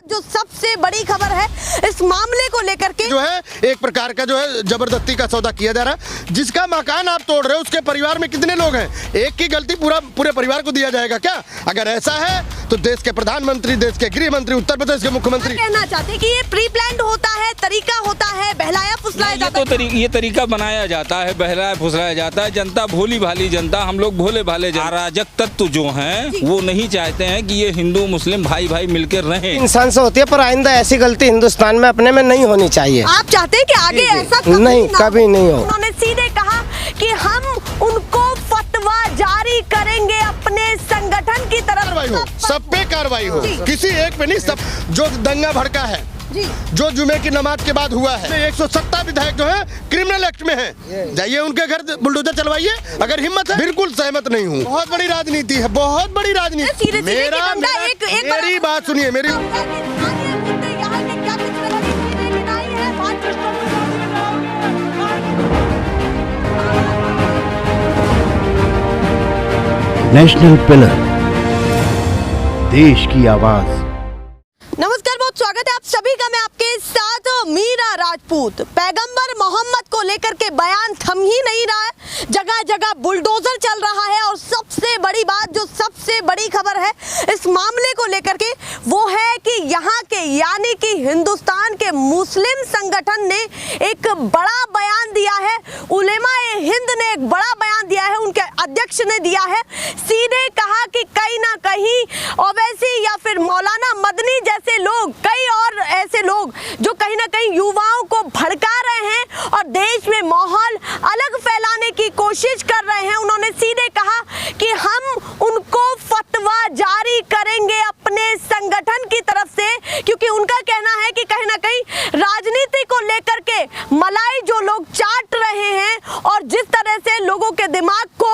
जो सबसे बड़ी खबर है इस मामले को लेकर के जो है एक प्रकार का जो है जबरदस्ती का सौदा किया जा रहा है। जिसका मकान आप तोड़ रहे हो उसके परिवार में कितने लोग हैं? एक की गलती पूरे परिवार को दिया जाएगा क्या? अगर ऐसा है तो देश के प्रधानमंत्री, देश के गृह मंत्री, उत्तर प्रदेश के मुख्यमंत्री कहना चाहते हैं कि ये प्री प्लान्ड होता है, तरीका होता है, बहलाया फुसलाया जाता है। ये तरीका बनाया जाता है, बहलाया फुसलाया जाता है। जनता भोली भाली जनता, हम लोग भोले भाले अराजक तत्व जो हैं वो नहीं चाहते हैं कि ये हिंदू मुस्लिम भाई भाई मिलकर रहें। इंसान से होती है पर आइंदा ऐसी गलती हिंदुस्तान में अपने में नहीं होनी चाहिए। आप चाहते हैं कि आगे ऐसा कभी नहीं हो। उन्होंने सीधे कहा कि हम उनको फतवा जारी करेंगे अपने संगठन की तरफ। सब पे कार्रवाई हो, किसी एक पे नहीं। सब जो दंगा भड़का है जो जुमे की नमाज के बाद हुआ है, 170 विधायक जो है क्रिमिनल एक्ट में है। जाइए उनके घर बुलडोजर चलवाइए अगर हिम्मत है। बिल्कुल सहमत नहीं हूँ। बहुत बड़ी राजनीति है, बहुत बड़ी राजनीति। मेरी बात सुनिए, मेरी नेशनल पिलर, देश की आवाज। नमस्कार, बहुत स्वागत है आप सभी का। मैं आपके साथ मीरा राजपूत। पैगंबर मोहम्मद को लेकर के बयान थम ही नहीं रहा है, जगह जगह बुलडोजर चल रहा है। और सबसे बड़ी बात, जो सबसे बड़ी खबर है इस मामले को लेकर के, वो है कि यहाँ के यानी कि हिंदुस्तान के मुस्लिम संगठन ने एक बड़ा बयान दिया है। उलेमा-ए हिंद ने एक बड़ा बयान दिया है, उनके अध्यक्ष ने दिया है। सीधे कहा कि कहीं ना कहीं ओवैसी या फिर मौलाना मदनी जैसे लोग, कई और ऐसे लोग जो कहीं ना कहीं युवाओं को भड़का रहे हैं और देश में माहौल अलग फैलाने की कोशिश कर रहे हैं। उन्होंने सीधे कहा कि हम उनको फतवा जारी करेंगे अपने संगठन की तरफ से, क्योंकि उनका कहना है कि कहीं ना कहीं राजनीति को लेकर के मलाई जो लोग चाट रहे हैं और जिस तरह से लोगों के दिमाग को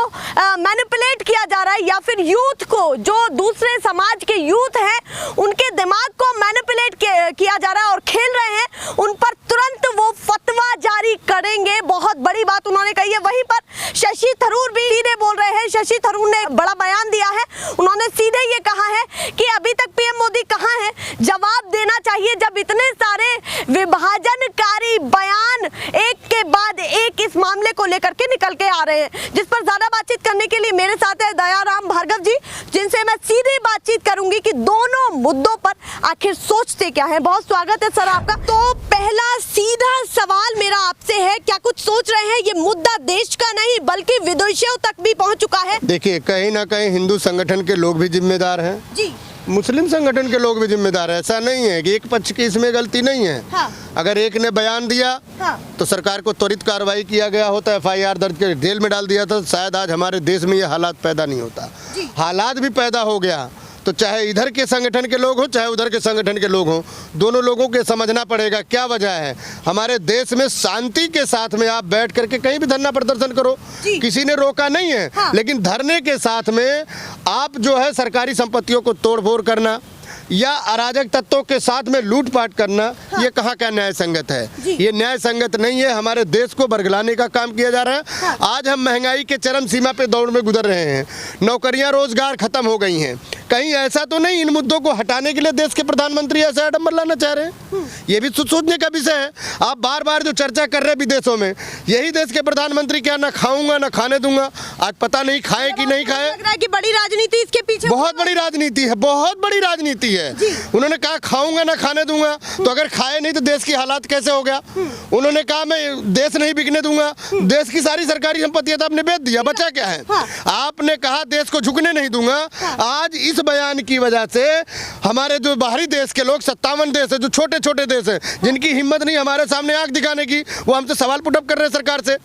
मैनिपुलेट किया जा रहा है, या फिर यूथ को, जो दूसरे समाज के यूथ हैं उनके दिमाग को मैनिपुलेट किया जा रहा है और खेल रहे हैं, उन पर तुरंत वो फतवा जारी करेंगे। बहुत बड़ी बात उन्होंने कही है। वहीं पर शशि थरूर भी सीधे बोल रहे हैं। शशि थरूर ने बड़ा बयान दिया है। उन्होंने सीधे ये कहा है कि अभी तक पीएम मोदी कहाँ है, जवाब देना चाहिए जब इतने सारे विभाजनकारी बयान एक के बाद एक इस मामले को लेकर के निकल के आ रहे हैं। जिस पर ज्यादा बातचीत करने के लिए मेरे साथ है दयाराम भार्गव जी, जिनसे मैं सीधे बातचीत करूंगी कि दोनों मुद्दों पर आखिर सोचते क्या है। बहुत स्वागत है सर आपका। तो पहला सीधा सवाल मेरा आपसे है, क्या कुछ सोच रहे हैं ये मुद्दा देश का नहीं बल्कि विदेशों तक भी पहुंच चुका है? देखिए, कहीं ना कहीं हिंदू संगठन के लोग भी जिम्मेदार हैं जी, मुस्लिम संगठन के लोग भी जिम्मेदार है। ऐसा नहीं है कि एक पक्ष की इसमें गलती नहीं है। हाँ। अगर एक ने बयान दिया तो सरकार को त्वरित कार्रवाई किया गया होता, एफआईआर दर्ज कर जेल में डाल दिया था, शायद आज हमारे देश में ये हालात पैदा नहीं होता। हालात भी पैदा हो गया तो चाहे इधर के संगठन के लोग हो चाहे उधर के संगठन के लोग हों, दोनों लोगों के समझना पड़ेगा क्या वजह है। हमारे देश में शांति के साथ में आप बैठ करके कहीं भी धरना प्रदर्शन करो, किसी ने रोका नहीं है। हाँ। लेकिन धरने के साथ में आप जो है सरकारी संपत्तियों को तोड़ फोड़ करना या अराजक तत्वों के साथ में लूटपाट करना, हाँ। ये कहाँ का न्याय संगत है? ये न्याय संगत नहीं है। हमारे देश को बरगलाने का काम किया जा रहा है। हाँ। आज हम महंगाई के चरम सीमा पे दौड़ में गुजर रहे हैं, नौकरियां रोजगार खत्म हो गई हैं। कहीं ऐसा तो नहीं इन मुद्दों को हटाने के लिए देश के प्रधानमंत्री ऐसा आडंबर लाना चाह रहे हैं? ये भी सोचने का विषय है। आप बार बार जो चर्चा कर रहे हैं विदेशों में, यही देश के प्रधानमंत्री क्या ना खाऊंगा ना खाने दूंगा, आज पता नहीं खाए कि नहीं खाए। लग रहा है कि बड़ी राजनीति इसके पीछे, बहुत बड़ी राजनीति है, बहुत बड़ी राजनीति है। उन्होंने कहा खाऊंगा ना खाने दूंगा, तो अगर खाए नहीं तो देश की हालात कैसे हो गया? उन्होंने कहा मैं देश नहीं बिकने दूंगा, देश की सारी सरकारी संपत्तियां तो आपने बेच दिया, बचा क्या है? आपने कहा देश को झुकने नहीं दूंगा। आज इस बयान की वजह से हमारे जो बाहरी देश के लोग, 57 देश है, जो छोटे छोटे देश हैं, जिनकी हिम्मत नहीं हमारे सामने आंख दिखाने की, वो हमसे सवाल पुटअप कर रहे हैं सरकार से।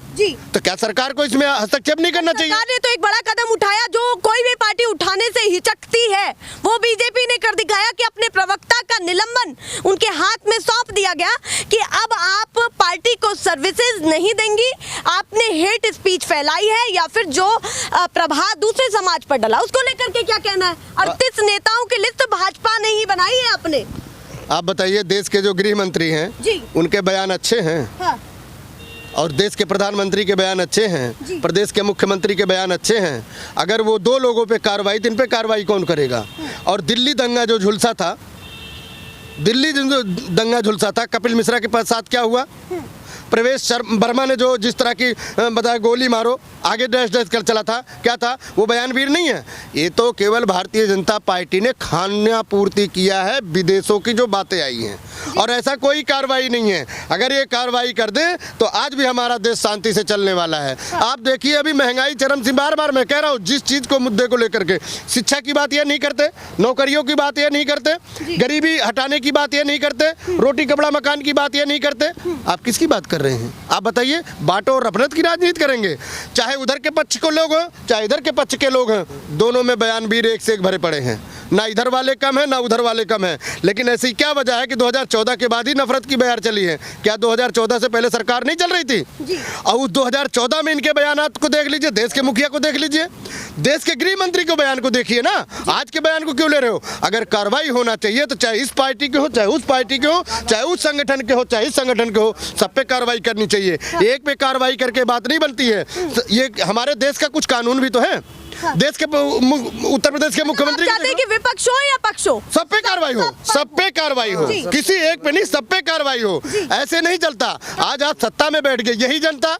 तो क्या सरकार को इसमें हस्तक्षेप नहीं करना चाहिए? सरकार ने तो एक बड़ा कदम उठाया, जो कोई भी पार्टी उठाने से हिचकती है वो बीजेपी ने कर दिखाया कि अपने प्रवक्ता का निलंबन उनके हाथ में सौंप दिया गया कि अब आप पार्टी को सर्विसेज नहीं देंगी। आपने हेट स्पीच फैलाई है या फिर जो प्रभाव दूसरे समाज पर डला, उसको लेकर के क्या कहना है? 38 नेताओं की लिस्ट भाजपा ने ही बनाई है आपने। आप बताइए, देश के जो गृह मंत्री हैं उनके बयान अच्छे हैं। हाँ। और देश के प्रधानमंत्री के बयान अच्छे हैं, प्रदेश के मुख्यमंत्री के बयान अच्छे हैं। अगर वो दो लोगों पे कार्रवाई, तो इन पे कार्रवाई कौन करेगा? और दिल्ली दंगा जो झुलसा था, दिल्ली जो दंगा झुलसा था, कपिल मिश्रा के साथ क्या हुआ? प्रवेश वर्मा ने जो जिस तरह की बताया गोली मारो आगे डैश डैश कर चला था, क्या था वो? बयानवीर नहीं है। ये तो केवल भारतीय जनता पार्टी ने खाना पूर्ति किया है विदेशों की जो बातें आई हैं, और ऐसा कोई कार्रवाई नहीं है। अगर ये कार्रवाई कर दे तो आज भी हमारा देश शांति से चलने वाला है। आप देखिए अभी महंगाई चरम सी, बार बार मैं कह रहा हूँ, जिस चीज़ को मुद्दे को लेकर के, शिक्षा की बात ये नहीं करते, नौकरियों की बात ये नहीं करते, गरीबी हटाने की बात ये नहीं करते, रोटी कपड़ा मकान की बात ये नहीं करते, आप किसकी बात कर रहे हैं? आप बताइए। बांटो और नफरत की राजनीति करेंगे, चाहे उधर के पक्ष के लोग हैं चाहे इधर के पक्ष के लोग हैं, दोनों में बयानवीर एक से एक भरे पड़े हैं। ना इधर वाले कम है ना उधर वाले कम है। लेकिन ऐसी क्या वजह है कि 2014 के बाद ही नफरत की बयार चली है? क्या 2014 से पहले सरकार नहीं चल रही थी? और उस 2014 में इनके बयानात को देख लीजिए, देश के मुखिया को देख लीजिए, देश के गृह मंत्री को बयान को देखिए ना। आज के बयान को क्यों ले रहे हो? अगर कार्रवाई होना चाहिए तो चाहे इस पार्टी के हो, चाहे उस पार्टी के हो, चाहे उस संगठन के हो, चाहे इस संगठन के हो, सब पे कार्रवाई करनी चाहिए। एक पे कार्रवाई करके बात नहीं बनती है। ये हमारे देश का कुछ कानून भी तो है। देश के उत्तर प्रदेश के मुख्यमंत्री चाहते हैं कि विपक्ष हो या पक्ष हो, सब पे कार्रवाई हो, सब पे कार्रवाई हो, किसी एक पे नहीं, सब पे कार्रवाई हो। ऐसे नहीं चलता। आज आप सत्ता में बैठ गए, यही जनता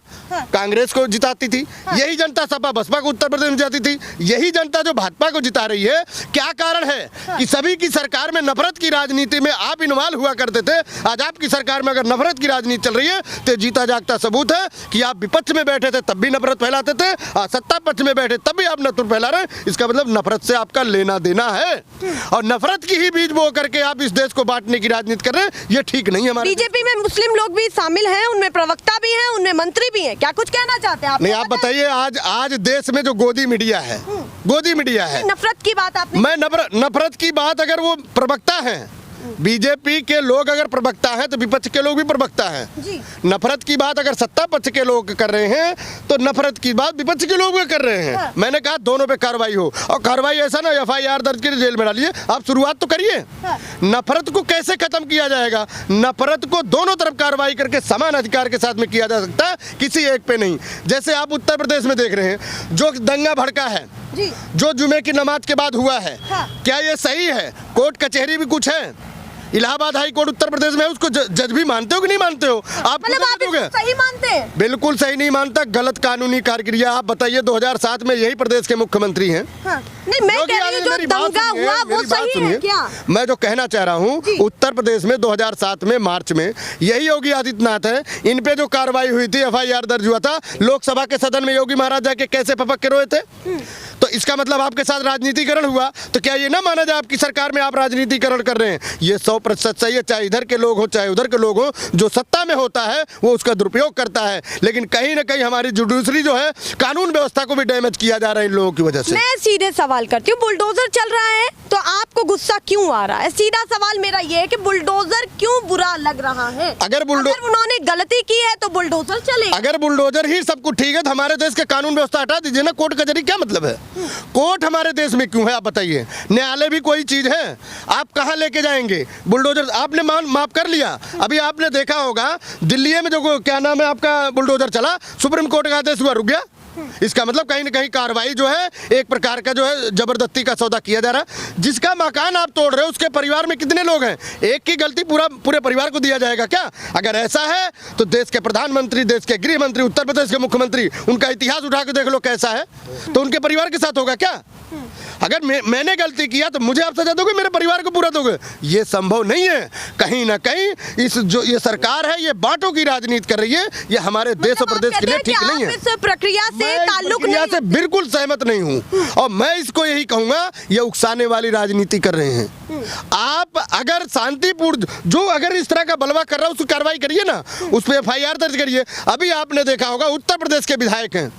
कांग्रेस को जिताती थी, यही जनता सपा बसपा को उत्तर प्रदेश में जिताती थी, यही जनता जो भाजपा को जिता रही है। क्या कारण है कि सभी की सरकार में नफरत की राजनीति में आप इन्वॉल्व हुआ करते थे। आज आपकी सरकार में अगर नफरत की राजनीति चल रही है तो जीता जागता सबूत है कि आप विपक्ष में बैठे थे तब भी नफरत फैलाते थे, सत्ता पक्ष में बैठे तब भी आप नफरत फैला रहे हैं। इसका मतलब नफरत से आपका लेना देना है, और नफरत की ही बीज बो करके आप इस देश को बांटने की राजनीति कर रहे हैं। ये ठीक नहीं है। हमारे बीजेपी में मुस्लिम लोग भी शामिल हैं, उनमें प्रवक्ता भी हैं, उनमें मंत्री भी हैं, क्या कुछ कहना चाहते हैं आप? नहीं, आप बताइए। आज देश में जो गोदी मीडिया है, गोदी मीडिया है, नफरत की बात आपने, मैं नफरत की बात, अगर वो प्रवक्ता है, बीजेपी के लोग अगर प्रवक्ता हैं तो विपक्ष के लोग भी प्रवक्ता हैं। नफरत की बात अगर सत्ता पक्ष के लोग कर रहे हैं तो नफरत की बात विपक्ष के लोग भी कर रहे हैं। मैंने कहा दोनों पे कार्रवाई हो, और कार्रवाई ऐसा ना FIR दर्ज कर जेल में डालिए। आप शुरुआत तो करिए। नफरत को कैसे खत्म किया जाएगा? नफरत को दोनों तरफ कार्रवाई करके समान अधिकार के साथ में किया जा सकता है, किसी एक पे नहीं। जैसे आप उत्तर प्रदेश में देख रहे हैं जो दंगा भड़का है, जो जुमे की नमाज के बाद हुआ है, क्या ये सही है? कोर्ट कचहरी भी कुछ है। इलाहाबाद हाई कोर्ट उत्तर प्रदेश में है, उसको जज भी मानते हो कि नहीं मानते हो? आप सही मानते हैं? बिल्कुल सही नहीं मानता, गलत कानूनी कार्यक्रिया। आप बताइए 2007 में यही प्रदेश के मुख्यमंत्री हैं। नहीं, मैं कह रही हूं जो दंगा हुआ वो सही है क्या? मैं जो कहना चाह रहा हूं, उत्तर प्रदेश में 2007 में मार्च में यही योगी आदित्यनाथ है, इन पे जो कार्रवाई हुई थी, FIR दर्ज हुआ था, लोकसभा के सदन में योगी महाराज जाके कैसे पपक के रोए थे। तो इसका मतलब आपके साथ राजनीतिकरण हुआ। तो क्या ये ना माना जाए आपकी सरकार में आप राजनीतिकरण कर रहे हैं? ये 100% सही है। चाहे इधर के लोग हो चाहे उधर के लोग हो, जो सत्ता में होता है वो उसका दुरुपयोग करता है। लेकिन कहीं ना कहीं हमारी जुडिशरी जो है, कानून व्यवस्था को भी डैमेज किया जा रहा है इन लोगों की वजह से। मैं सीधे सवाल करती हूँ, बुलडोजर चल रहा है तो आपको गुस्सा क्यों आ रहा है? सीधा सवाल मेरा ये है कि बुलडोजर क्यों बुरा लग रहा है? अगर उन्होंने गलती की है तो बुलडोजर चलेगा। अगर बुलडोजर ही सब कुछ ठीक है तो हमारे देश के कानून व्यवस्था हटा दीजिए ना। कोर्ट कचहरी क्या मतलब है? कोर्ट हमारे देश में क्यों है आप बताइए? न्यायालय भी कोई चीज है? आप कहाँ लेके जाएंगे बुलडोजर? आपने माफ कर लिया। अभी आपने देखा होगा दिल्ली में जो क्या नाम है आपका बुलडोजर चला, सुप्रीम कोर्ट का आदेश हुआ, रुक गया। इसका मतलब कहीं ना कहीं कार्रवाई जो है एक प्रकार का जो है जबरदस्ती का सौदा किया जा रहा है। जिसका मकान आप तोड़ रहे हो उसके परिवार में कितने लोग हैं? एक की गलती पूरे परिवार को दिया जाएगा क्या? अगर ऐसा है तो देश के प्रधानमंत्री, देश के गृह मंत्री, उत्तर प्रदेश के मुख्यमंत्री, उनका इतिहास उठा के देख लो कैसा है, तो उनके परिवार के साथ होगा क्या? अगर मैंने गलती किया तो मुझे आप सजा दोगे, मेरे परिवार को पूरा दोगे? ये संभव नहीं है। कहीं ना कहीं ये सरकार है ये बांटों की राजनीति कर रही है। ये हमारे देश और प्रदेश के लिए ठीक नहीं है। इस प्रक्रिया से बिल्कुल सहमत नहीं हूँ, और मैं इसको यही कहूंगा, ये उकसाने वाली राजनीति कर रहे हैं। आप अगर शांतिपूर्ण जो अगर इस तरह का बलवा कर रहा है उसकी कार्रवाई करिए ना, उस पर FIR दर्ज करिए। अभी आपने देखा होगा उत्तर प्रदेश के विधायक हैं,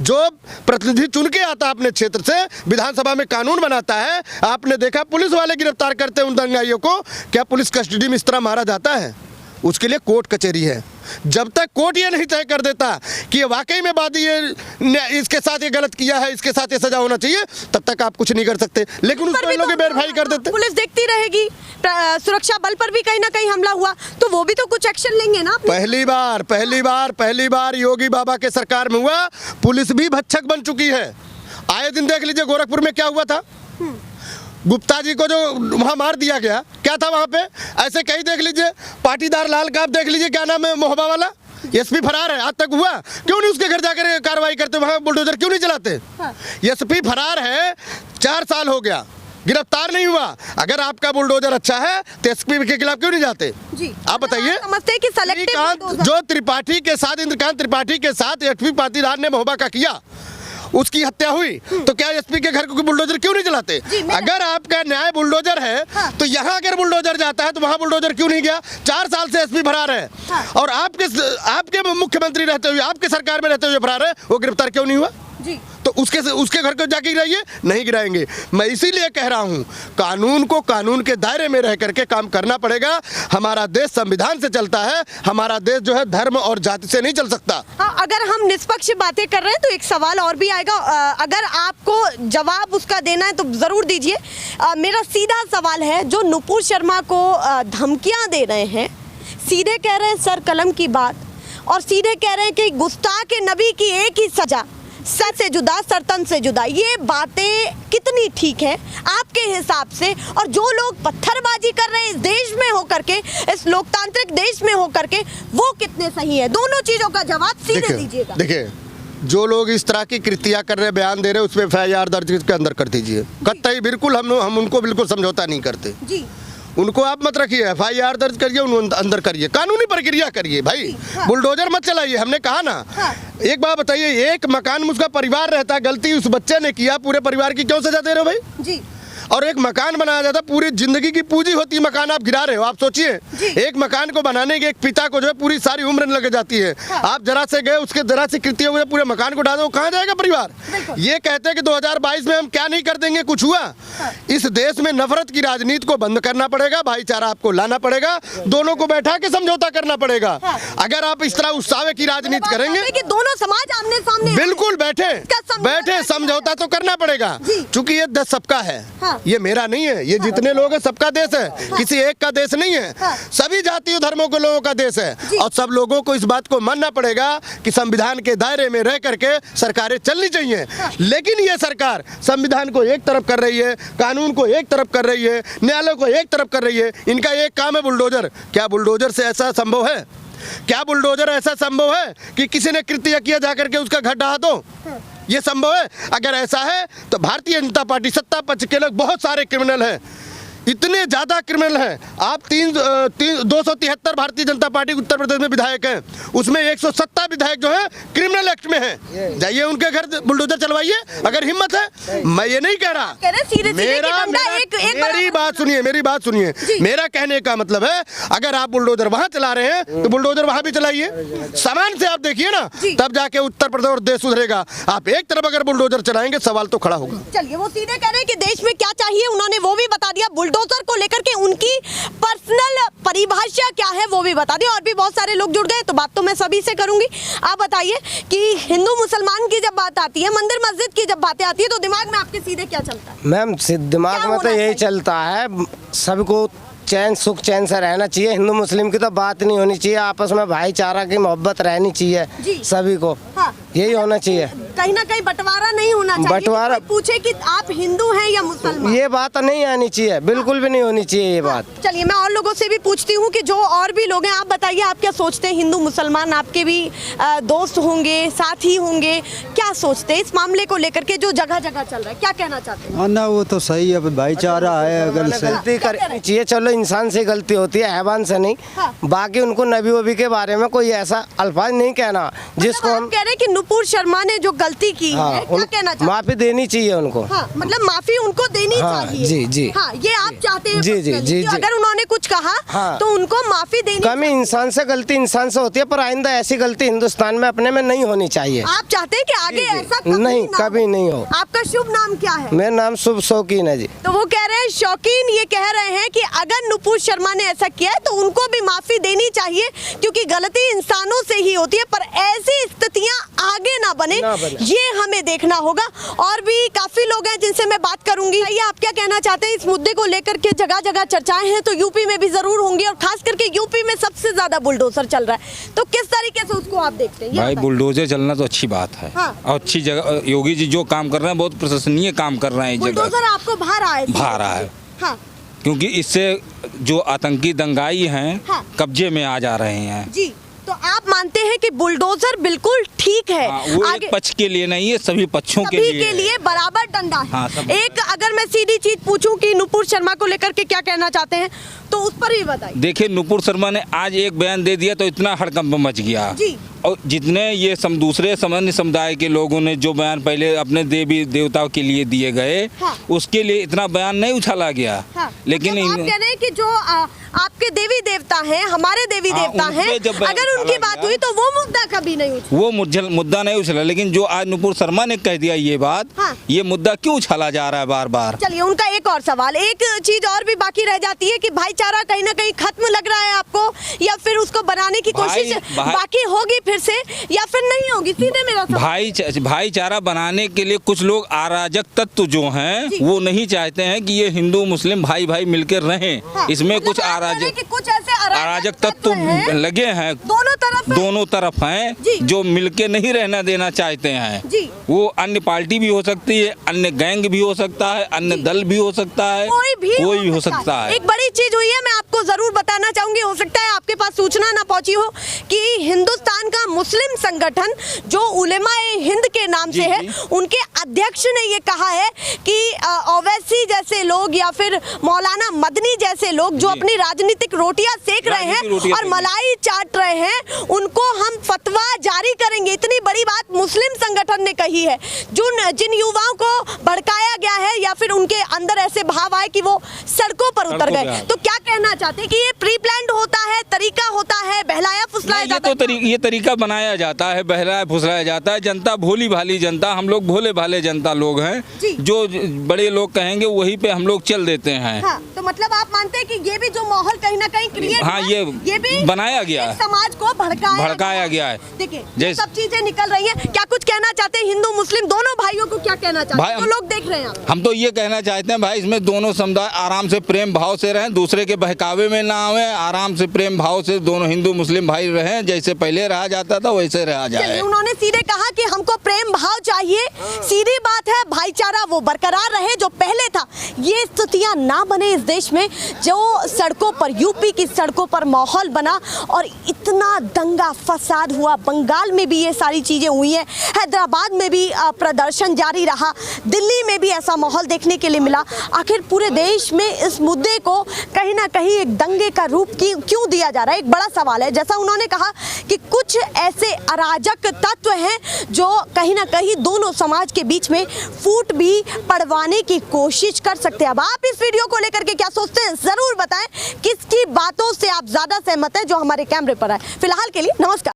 जो प्रतिनिधि चुन के आता है अपने क्षेत्र से, विधानसभा में कानून बनाता है। आपने देखा पुलिस वाले गिरफ्तार करते हैं उन दंगाइयों को, क्या पुलिस कस्टडी में इस तरह मारा जाता है? उसके लिए कोर्ट कचहरी है। जब तक कोर्ट ये नहीं तय कर देता कि ये वाकई में वादी इसके साथ ये गलत किया है, इसके साथ ये सजा होना चाहिए, तब तक आप कुछ नहीं कर सकते। लेकिन उस पर लोग वेरीफाई कर देते। पुलिस देखती रहेगी, सुरक्षा बल पर भी कहीं ना कहीं हमला हुआ तो वो भी तो कुछ एक्शन लेंगे ना। पहली बार योगी बाबा के सरकार में हुआ, पुलिस भी भक्षक बन चुकी है। आए दिन देख लीजिए गोरखपुर में क्या हुआ था। गुप्ता जी को जो वहाँ मार दिया गया, क्या था वहाँ पे? ऐसे कहीं देख लीजिए, पाटीदार लाल का आप देख लीजिए, क्या नाम है, मोहबा वाला एसपी फरार है, आज तक हुआ क्यों नहीं? उसके घर जाकर कार्रवाई करते, वहाँ बुलडोजर क्यों नहीं चलाते? एसपी फरार है, 4 साल हो गया, गिरफ्तार नहीं हुआ। अगर आपका बुलडोजर अच्छा है तो एसपी के खिलाफ क्यों नहीं जाते जी? आप बताइए। समझते हैं कि सेलेक्टिव जो त्रिपाठी के साथ, इंद्रकांत त्रिपाठी के साथ एसपी पाटीदार ने मोहबा का किया, उसकी हत्या हुई, तो क्या एसपी के घर को बुलडोजर क्यों नहीं चलाते? अगर आपका न्याय बुलडोजर है तो यहाँ अगर बुलडोजर जाता है तो वहाँ बुलडोजर क्यों नहीं गया? 4 साल से एसपी फरार है और आपके मुख्यमंत्री रहते हुए, आपके सरकार में रहते हुए फरार है, वो गिरफ्तार क्यों नहीं हुआ जी? तो उसके घर को जाके गिराइए, नहीं गिराएंगे। मैं इसीलिए कह रहा हूँ, कानून को कानून के दायरे में रह करके काम करना पड़ेगा। हमारा देश संविधान से चलता है, हमारा देश जो है धर्म और जाति से नहीं चल सकता। हाँ, अगर हम निष्पक्ष बातें कर रहे हैं तो एक सवाल और भी आएगा, अगर आपको जवाब उसका देना है तो जरूर दीजिए। मेरा सीधा सवाल है, जो नुपुर शर्मा को धमकियां दे रहे हैं, सीधे कह रहे हैं सर कलम की बात, और सीधे कह रहे हैं कि गुस्ताख नबी की एक ही सजा, सर से जुदा सरतन से जुदा, ये बातें कितनी ठीक है आपके हिसाब से? और जो लोग पत्थरबाजी कर रहे हैं इस देश में होकर के, इस लोकतांत्रिक देश में होकर के, वो कितने सही है? दोनों चीजों का जवाब सीधे दीजिएगा। देखिए, जो लोग इस तरह की कृतियां कर रहे, बयान दे रहे, उसमें FIR दर्ज के अंदर कर दीजिए। कतई बिल्कुल हम उनको बिल्कुल समझौता नहीं करते जी। उनको आप मत रखिए, FIR दर्ज करिए, उनको अंदर करिए, कानूनी प्रक्रिया करिए भाई। हाँ। बुलडोजर मत चलाइए, हमने कहा ना। हाँ। एक बात बताइए, एक मकान में उसका परिवार रहता है, गलती उस बच्चे ने किया, पूरे परिवार की क्यों सजा दे रहे हो भाई जी? और एक मकान बनाया जाता, पूरी जिंदगी की पूंजी होती है, मकान आप गिरा रहे हो। आप सोचिए, एक मकान को बनाने के एक पिता को जो है पूरी सारी उम्र लग जाती है। हाँ। आप जरा से गए, उसके जरा से कृत्य हुए, पूरे मकान को ढा दो, कहाँ जाएगा परिवार? ये कहते हैं कि 2022 में हम क्या नहीं कर देंगे, कुछ हुआ? हाँ। इस देश में नफरत की राजनीति को बंद करना पड़ेगा, भाईचारा आपको लाना पड़ेगा, दोनों को बैठा के समझौता करना पड़ेगा। हाँ। अगर आप इस तरह उत्साह की राजनीति करेंगे कि दोनों समाज आमने सामने, बिल्कुल बैठे समझौता तो करना पड़ेगा, क्योंकि ये देश सबका है। हाँ। ये मेरा नहीं है, ये जितने लोग हैं सबका देश है। हाँ। किसी एक का देश नहीं है। हाँ। सभी जातियों धर्मों के लोगों का देश है, और सब लोगों को इस बात को मानना पड़ेगा कि संविधान के दायरे में रह करके सरकारें चलनी चाहिए। हाँ। लेकिन ये सरकार संविधान को एक तरफ कर रही है, कानून को एक तरफ कर रही है, न्यायालय को एक तरफ कर रही है। इनका एक काम है बुलडोजर। क्या बुलडोजर से ऐसा संभव है? क्या बुलडोजर ऐसा संभव है कि किसी ने कृत्य किया जाकर के उसका घर ढहा दो? ये संभव है? अगर ऐसा है तो भारतीय जनता पार्टी, सत्ता पक्ष के लोग बहुत सारे क्रिमिनल हैं, इतने ज़्यादा क्रिमिनल हैं। आप 273 भारतीय जनता पार्टी उत्तर प्रदेश में विधायक हैं, उसमें 170 विधायक जो है क्रिमिनल एक्ट में हैं। जाइए उनके घर बुलडोजर चलवाइए, अगर हिम्मत है। मैं ये नहीं कह रहा, मेरी बात सुनिए। मेरा कहने का मतलब है, अगर आप बुलडोजर वहाँ चला रहे हैं तो बुलडोजर वहाँ भी चलाइए, समान से आप देखिए ना, तब जाके उत्तर प्रदेश और देश सुधरेगा। आप एक तरफ अगर बुलडोजर चलाएंगे, सवाल तो खड़ा होगा। चलिए, वो सीधे कह रहे हैं कि देश में क्या चाहिए, उन्होंने वो भी बता दिया। बुलडोजर को लेकर के उनकी पर्सनल परिभाषा क्या है वो भी बता दी। और भी बहुत सारे लोग जुड़ गए, तो बात तो मैं सभी से करूंगी। आप बताइए कि हिंदू मुसलमान की जब बात आती है, मंदिर मस्जिद की जब बातें आती है, तो दिमाग में आपके सीधे क्या चलता है? मैम, दिमाग में तो यही चलता है, सबको सुख चैन से रहना चाहिए। हिंदू मुस्लिम की तो बात नहीं होनी चाहिए, आपस में भाईचारा की मोहब्बत रहनी चाहिए सभी को। हाँ। यही होना चाहिए, कहीं ना कहीं बंटवारा नहीं होना चाहिए। बंटवारा पूछे कि आप हिंदू हैं या मुसलमान, ये बात नहीं आनी चाहिए, बिल्कुल भी नहीं होनी चाहिए ये बात। चलिए, मैं और लोगों से भी पूछती हूँ कि जो और भी लोग हैं, आप बताइए, आप क्या सोचते हैं? हिंदू मुसलमान आपके भी दोस्त होंगे, साथी होंगे, क्या सोचते हैं इस मामले को लेकर के जो जगह जगह चल रहा है? क्या कहना चाहते हैं? ना, वो तो सही है, भाईचारा है। अगर गलती करनी चाहिए, चलो इंसान से गलती होती है, हैवान से नहीं। हाँ। बाकी उनको नबी वबी के बारे में कोई ऐसा अल्फाज नहीं कहना जिसको हम कह रहे हैं कि नुपुर शर्मा ने जो गलती की है, क्या कहना चाहते हैं? माफी देनी चाहिए उनको। हाँ, मतलब माफी उनको देनी चाहिए। जी जी हाँ, ये आप चाहते हैं? जी जी जी। अगर उन्होंने कुछ कहा तो उनको माफी देनी। कमी इंसान से, गलती इंसान से होती है, पर आइंदा ऐसी गलती हिंदुस्तान में अपने में नहीं होनी चाहिए। आप चाहते हैं कि आगे ऐसा नहीं, कभी नहीं हो। आपका शुभ नाम क्या है? मेरा नाम शुभ शौकीन है जी। तो वो कह रहे हैं, शौकीन ये कह रहे हैं कि अगर नुपुर शर्मा ने ऐसा किया है तो उनको भी माफी देनी चाहिए, क्योंकि गलती इंसानों से ही होती है, पर ऐसी स्थितियां आगे ना बने, ये हमें देखना होगा। और भी काफी लोग हैं जिनसे मैं बात करूंगी। आप क्या कहना चाहते हैं इस मुद्दे को लेकर के? जगह जगह चर्चाएं हैं, तो यूपी में भी जरूर होंगी, और खास करके यूपी में सबसे ज्यादा बुलडोजर चल रहा है, तो किस तरीके से उसको आप देखते हैं? भाई बुलडोजर चलना तो अच्छी बात है। हाँ। और अच्छी जगह योगी जी जो काम कर रहे हैं बहुत प्रशंसनीय काम कर रहे हैं। इस जगह बुलडोजर आपको भा रहा है? भा रहा है, हाँ क्योंकि इससे जो आतंकी दंगाई हैं हाँ। कब्जे में आ जा रहे हैं। जी, तो आप मानते हैं कि बुलडोजर बिल्कुल ठीक है? हाँ, वो एक पक्ष के लिए नहीं है, सभी पक्षों के लिए। सभी के लिए बराबर डंडा है। हाँ, एक अगर मैं सीधी चीज पूछूं कि नुपुर शर्मा को लेकर के क्या कहना चाहते हैं, तो उस पर भी बताइए। देखिए नुपुर शर्मा ने आज एक बयान दे दिया तो इतना हड़कंप मच गया। जी। और जितने ये दूसरे सामान्य समुदाय के लोगों ने जो बयान पहले अपने देवी देवताओं के लिए दिए गए, हाँ। उसके लिए इतना बयान नहीं उछाला गया। हाँ। लेकिन मतलब आप कह रहे हैं कि जो आपके देवी देवता हैं, हमारे देवी हाँ, देवता उनपे हैं, जब बयान अगर उनकी उछाला बात गया, हुई तो वो मुद्दा कभी नहीं उठा। वो मुद्दा नहीं उछला, लेकिन जो आज नुपुर शर्मा ने कह दिया ये बात, हाँ। ये मुद्दा क्यों उछाला जा रहा है बार बार? चलिए, उनका एक और सवाल, एक चीज और भी बाकी रह जाती है कि भाईचारा कहीं ना कहीं खत्म लग रहा है आपको, या फिर उसको बनाने की कोशिश बाकी होगी फिर से, या फिर नहीं होगी? सीधे मेरा सवाल। भाईचारा बनाने के लिए कुछ लोग अराजक तत्व जो हैं वो नहीं चाहते हैं कि ये हिंदू मुस्लिम भाई भाई मिलकर रहें। हाँ, इसमें मतलब कुछ आप कह रहे हैं कि कुछ ऐसे अराजक तत्व लगे हैं, दोनों तरफ हैं जो मिलके नहीं रहना देना चाहते हैं। वो अन्य पार्टी भी हो सकती है, अन्य गैंग भी हो सकता है, अन्य दल भी हो सकता है, कोई भी हो सकता है। एक बड़ी चीज हुई है, मैं आपको जरूर बताना चाहूंगी, हो सकता है आपके पास सूचना ना पहुंची हो, कि हिंदुस्तान का मुस्लिम संगठन जो उलेमाए हिंद के नाम से है, उनके अध्यक्ष ने ये कहा है कि ओवैसी जैसे लोग या फिर मौलाना मदनी जैसे लोग जो अपनी राजनीतिक रोटियां सेक रहे हैं और मलाई चाट रहे हैं, उनको हम फतवा जारी करेंगे। इतनी बड़ी बात मुस्लिम संगठन ने कही है। जिन युवाओं को भड़काया गया है या फिर उनके अंदर ऐसे भाव आए कि वो सड़कों पर उतर गए, तो क्या कहना चाहते हैं कि ये प्री प्लान्ड होता है, तरीका होता है, बहलाया फुसलाया जाता है? ये तरीका बनाया जाता है, बहलाया फुसलाया जाता है। जनता भोली भाली जनता, हम लोग भोले भाले जनता लोग हैं, जो बड़े लोग कहेंगे वही पे हम लोग चल देते हैं। हाँ, तो मतलब आप मानते हैं कि ये भी जो माहौल कहीं ना कहीं क्रिएट, हाँ, ये भी बनाया गया है, समाज को भड़काया गया है। देखिए, ये सब चीजें निकल रही हैं। क्या कुछ कहना चाहते हैं हिंदू मुस्लिम दोनों भाइयों को, क्या कहना चाहते हैं जो लोग देख रहे हैं? हम तो ये कहना चाहते हैं भाई, इसमें दोनों समुदाय आराम से प्रेम भाव से रहें, दूसरे के बहकावे में ना आवे, आराम से प्रेम भाव से दोनों हिंदू मुस्लिम भाई रहें, जैसे पहले रहा जाता था वैसे रहा जाए। उन्होंने सीधे कहा कि हमको प्रेम भाव चाहिए, सीधी बात है, भाईचारा वो बरकरार रहे जो पहले था। ये स्थितियां ना बने इस देश में, जो सड़कों पर, यूपी की सड़कों पर माहौल बना और इतना दंगा फसाद हुआ। बंगाल में भी ये सारी चीजें हुई हैं, हैदराबाद में भी प्रदर्शन जारी रहा, दिल्ली में भी ऐसा माहौल देखने के लिए मिला। आखिर पूरे देश में इस मुद्दे को कहीं ना कहीं एक दंगे का रूप क्यों दिया जा रहा है, एक बड़ा सवाल है। जैसा उन्होंने कहा कि कुछ ऐसे अराजक तत्व हैं जो कहीं ना कहीं दोनों समाज के बीच में फूट भी पड़वाने की कोशिश कर सकते हैं। अब आप इस वीडियो को लेकर के क्या सोचते हैं, जरूर बताएं। किसकी बातों से आप ज्यादा सहमत हैं जो हमारे कैमरे पर है। फिलहाल के लिए नमस्कार।